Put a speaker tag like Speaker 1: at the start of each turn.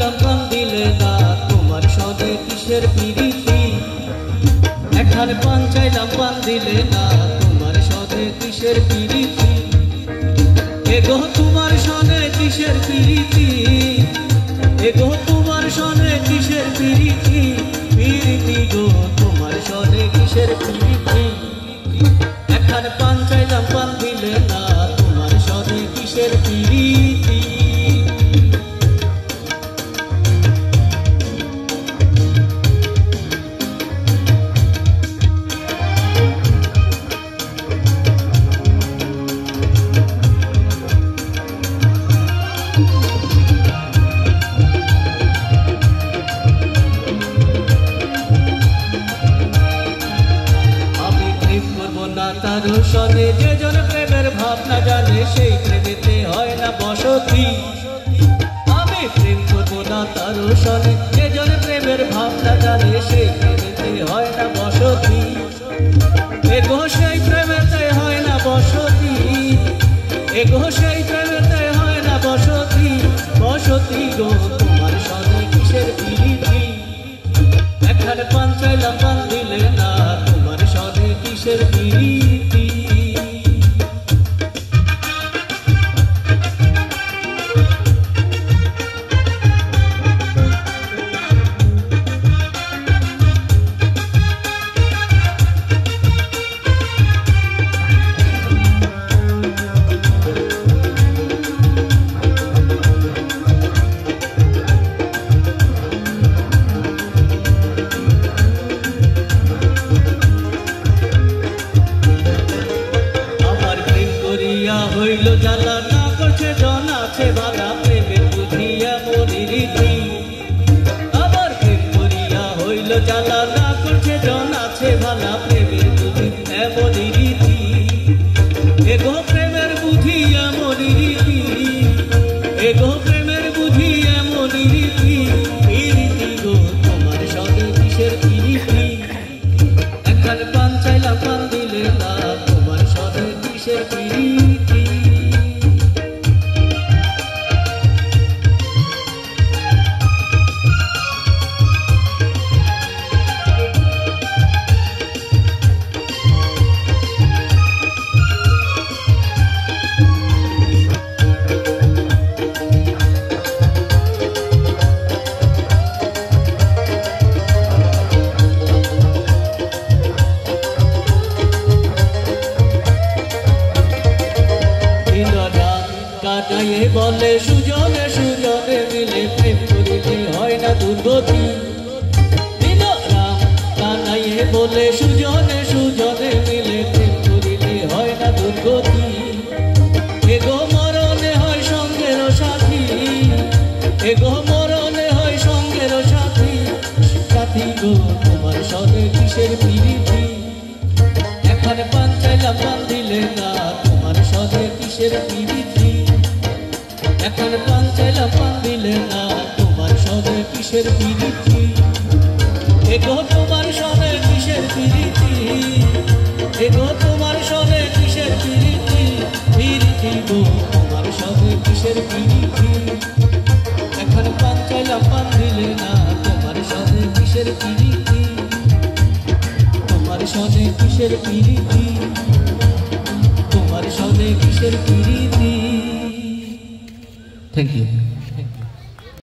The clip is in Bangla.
Speaker 1: চাইলাম প্রাণ দিলে না, তোমার সনে কিসের প্রীতি। একখানে পান চাইলাম পান দিলে না, তোমার সনে কিসের প্রীতি। এগো তোমার সনে কিসের প্রীতি, এগো তোমার সনে কিসের প্রীতি। প্রীতি গো তোমার সনে কিসের প্রীতি। একখানে পান চাইলাম পান দিলে না, তোমার সনে কিসের প্রীতি। তারও সনে যে জন প্রেমের ভাবনা জানে, সেই প্রেমেতে হয় না বসতি। আমি প্রেম করবো না তারও সনে যে জন প্রেমের ভাবনা জানে, সেই প্রেমেতে হয় না বসতি। এগো সেই প্রেমেতে হয় না বসতি, এগো সেই প্রেমেতে হয় না বসতি। বসতি গো তোমার সনে কিসের প্রীতি। একখানে পান চাইলাম পান দিলে না, তোমার সনে কিসের প্রীতি। হইল জ্বালা না করছে জন আছে বাধা, প্রেমের বুঝিয়া মনের রীতি। আবার প্রেম করিয়া হইল জ্বালা না করছে জন আছে ভালা, প্রেমের বুঝি এমন রীতি। এগো প্রেমের বুঝিয়া মনের রীতি, এগো প্রেমের বুঝি এমন রীতি। রীতি গো তোমার সনে কিসের প্রীতি। একখানে পান চাইলাম পান দিলে না, তোমার সনে কিসের প্রীতি। কানাইয়ে বলে সুজনে সুজনে মিলে, প্রেম করিলে হয় না দুর্গতি। রাম কানাইয়ে বলে সুজনে সুজনে মিলে, প্রেম করিলে হয় না দুর্গতি। এগো মরণে হয় সঙ্গের সাথী, এগো মরণে হয় সঙ্গের সাথী। সাথী গো তোমার সনে কিসের প্রীতি। এখানে পান চাইলাম পান দিলে না, তোমার সনে কিসের প্রীতি। এখানে পান চাইলাম পান দিলে না, তোমার সনে কিসের প্রীতি। এগো তোমার সনে কিসের প্রীতি, এগো তোমার সনে কিসের প্রীতি। প্রীতি গো তোমার সনে কিসের প্রীতি। এখানে পান চাইলাম পান দিলে না, তোমার সনে কিসের প্রীতি। তোমার সনে কিসের প্রীতি, তোমার সনে কিসের প্রীতি। Thank you.